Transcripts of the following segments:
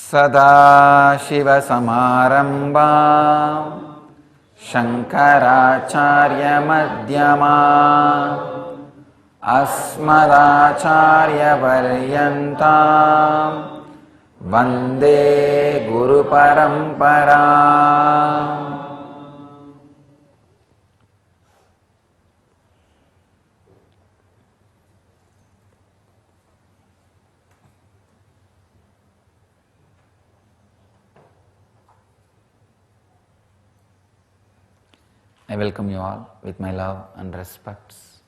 सदाशिवसमारम्भां शङ्कराचार्यमध्यमाम् अस्मदाचार्यपर्यन्तां वन्दे गुरुपरम्पराम्. I welcome you all with my love and respects.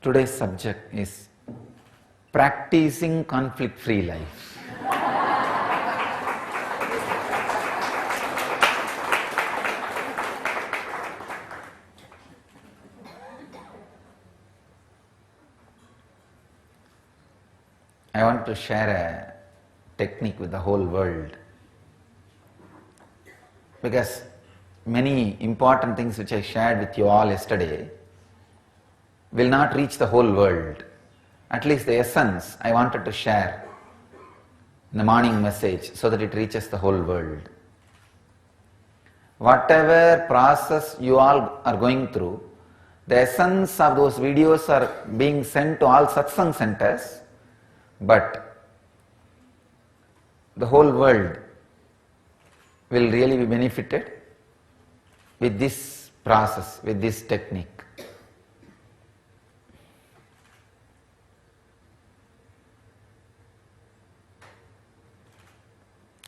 Today's subject is practicing conflict-free life. I want to share a technique with the whole world, because many important things which I shared with you all yesterday will not reach the whole world. At least the essence I wanted to share in the morning message so that it reaches the whole world. Whatever process you all are going through, the essence of those videos are being sent to all satsang centers, but the whole world will really be benefited with this process, with this technique.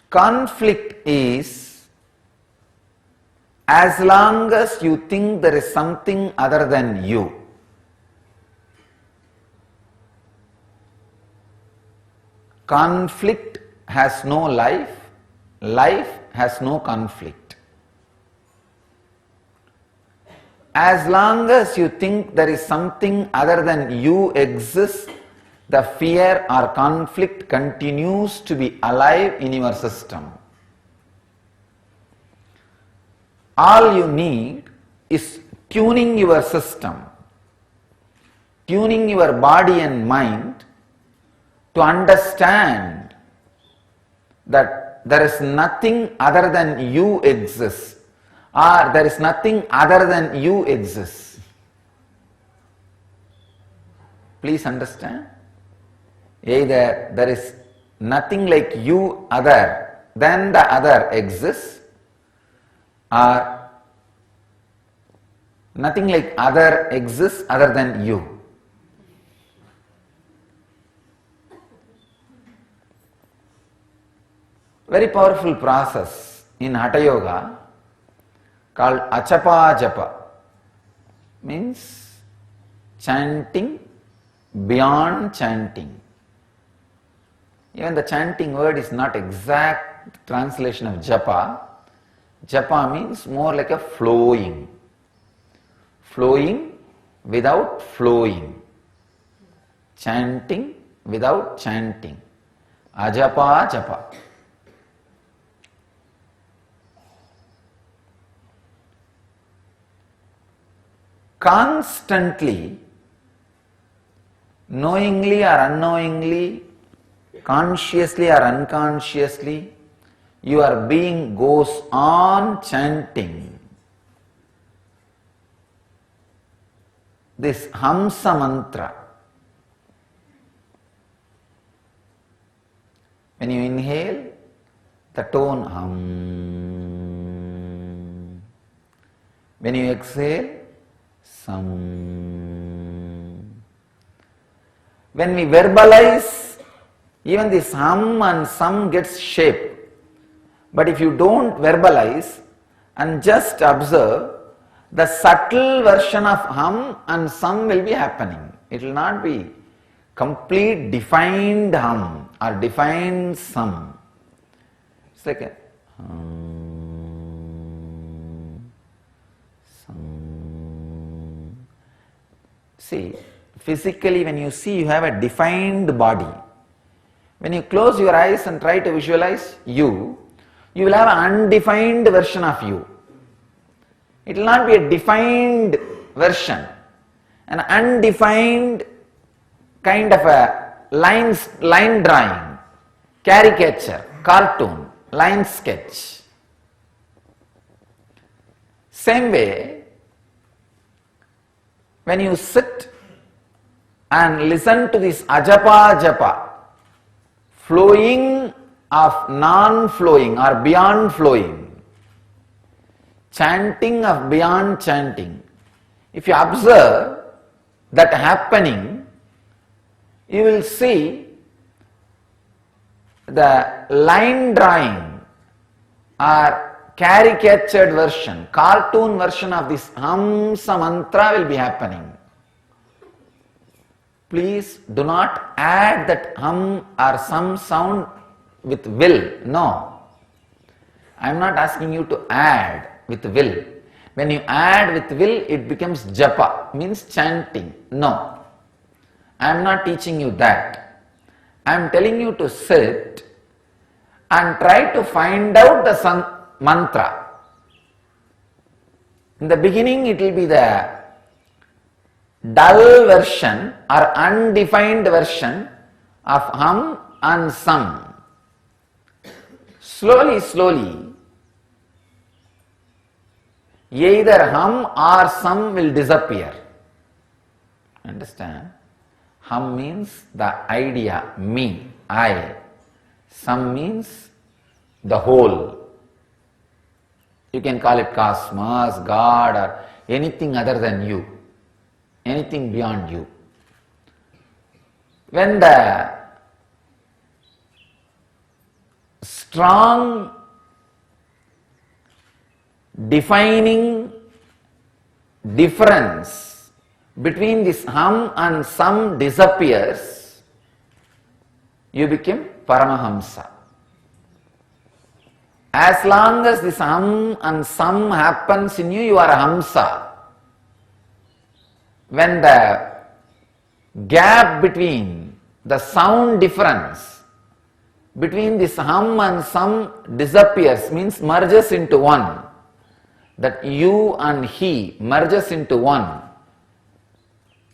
Conflict is as long as you think there is something other than you. Conflict has no life, life has no conflict. As long as you think there is something other than you exists, the fear or conflict continues to be alive in your system. All you need is tuning your system, tuning your body and mind to understand that there is nothing other than you exists, or there is nothing other than you exists. Please understand. Either there is nothing like you other than the other exists, or nothing like other exists other than you. Very powerful process in Hatha Yoga called Achapa Japa, means chanting beyond chanting. Even the chanting word is not exact translation of japa. Japa means more like a flowing. Flowing without flowing. Chanting without chanting. Ajapa japa. Constantly, knowingly or unknowingly, consciously or unconsciously, your being goes on chanting this Hamsa mantra. When you inhale, the tone hum. When you exhale, sam. When we verbalize, even this hum and sum gets shape. But if you don't verbalize and just observe, the subtle version of hum and sum will be happening. It will not be complete defined hum or defined sum. It's like a hum, sum. See, physically when you see, you have a defined body. When you close your eyes and try to visualize you will have an undefined version of you. It will not be a defined version. An undefined kind of a line drawing, caricature, cartoon, line sketch. Same way, when you sit and listen to this ajapa japa, flowing of non-flowing or beyond flowing, chanting of beyond chanting, if you observe that happening, you will see the line drawing or caricatured version, cartoon version of this Hamsa mantra will be happening. Please do not add that hum or some sound with will. No. I am not asking you to add with will. When you add with will, it becomes japa, means chanting. No. I am not teaching you that. I am telling you to sit and try to find out the mantra. In the beginning, it will be the dull version or undefined version of hum and sum. Slowly, either hum or sum will disappear. Understand? Hum means the idea, me, I. Sum means the whole. You can call it cosmos, God, or anything other than you, anything beyond you. When the strong defining difference between this hum and sum disappears, you become Paramahamsa. As long as this hum and sum happens in you, you are a Hamsa. When the gap between the sound difference between this hum and sum disappears, means merges into one, that you and he merges into one,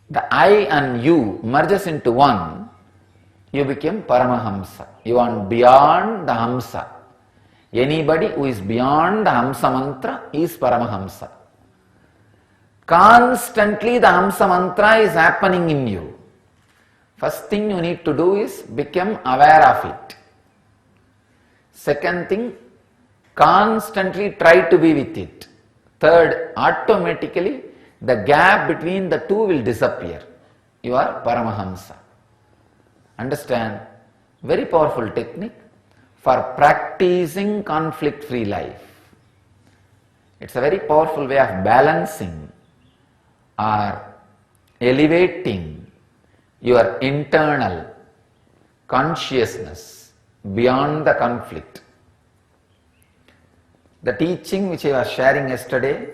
the I and you merges into one, you become Paramahamsa. You are beyond the Hamsa. Anybody who is beyond the Hamsa mantra is Paramahamsa. Constantly the Hamsa mantra is happening in you. First thing you need to do is become aware of it. Second thing, constantly try to be with it. Third, automatically the gap between the two will disappear. You are Paramahamsa. Understand? Very powerful technique for practicing conflict-free life. It's a very powerful way of balancing or elevating your internal consciousness beyond the conflict. The teaching which I was sharing yesterday,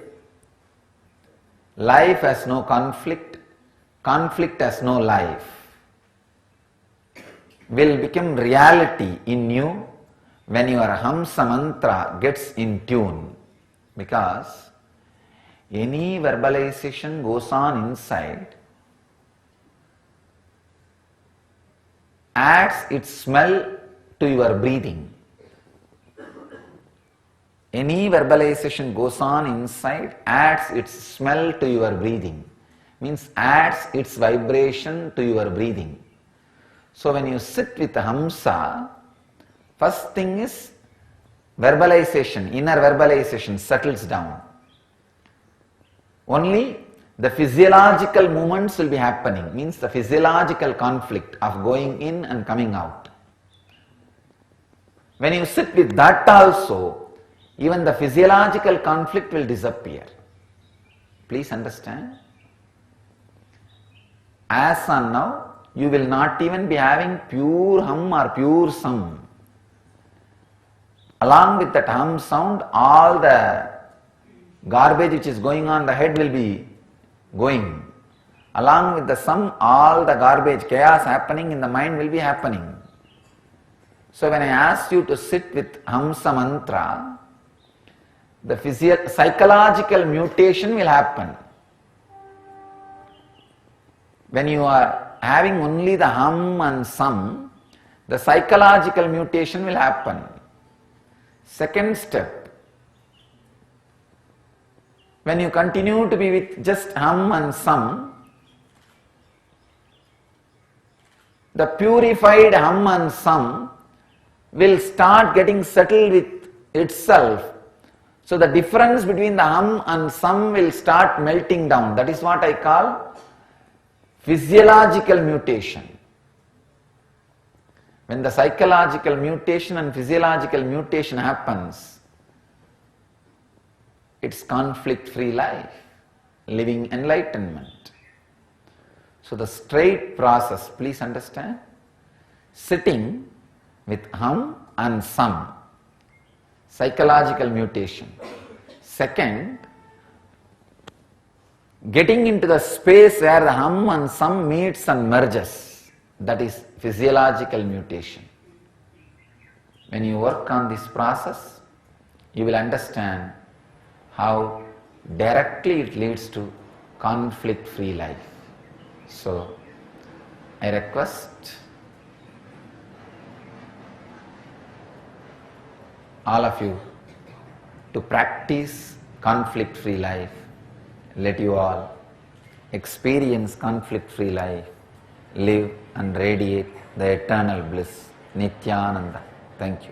life has no conflict, conflict has no life, will become reality in you when your Hamsa mantra gets in tune, because any verbalization goes on inside, adds its smell to your breathing. Any verbalization goes on inside, adds its smell to your breathing, means adds its vibration to your breathing. So when you sit with Hamsa, first thing is verbalization, inner verbalization settles down. Only the physiological movements will be happening, means the physiological conflict of going in and coming out. When you sit with that also, even the physiological conflict will disappear. Please understand. As on now, you will not even be having pure hum or pure sum. Along with that hum sound, all the garbage which is going on the head will be going. Along with the sum, all the garbage, chaos happening in the mind will be happening. So when I asked you to sit with Hamsa mantra, the psychological mutation will happen. When you are having only the hum and sum, the psychological mutation will happen. Second step, when you continue to be with just hum and sum, the purified hum and sum will start getting settled with itself. So the difference between the hum and sum will start melting down. That is what I call physiological mutation. When the psychological mutation and physiological mutation happens, it's conflict-free life, living enlightenment. So the straight process, please understand, sitting with hum and sum, psychological mutation. Second, getting into the space where the hum and sum meets and merges, that is physiological mutation. When you work on this process, you will understand how directly it leads to conflict-free life. So, I request all of you to practice conflict-free life. Let you all experience conflict-free life, live and radiate the eternal bliss, Nityananda. Thank you.